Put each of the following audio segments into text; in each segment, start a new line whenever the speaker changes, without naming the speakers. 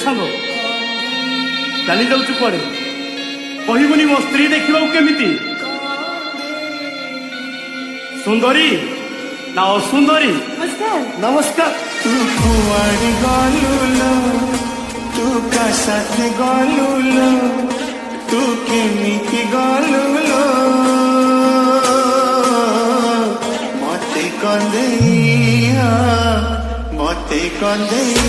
सांग चली जाऊँ कुआड़े कहबुनि मो स्त्री देखा केमिति सुंदरी ना असुंदरी। नमस्कार।
तू कुआड़ी गलुलो तू का साथ गलुलो तू केमिति गलुलो मते कंदेया मते कंदेया।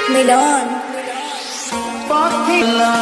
मिलन
पाखिला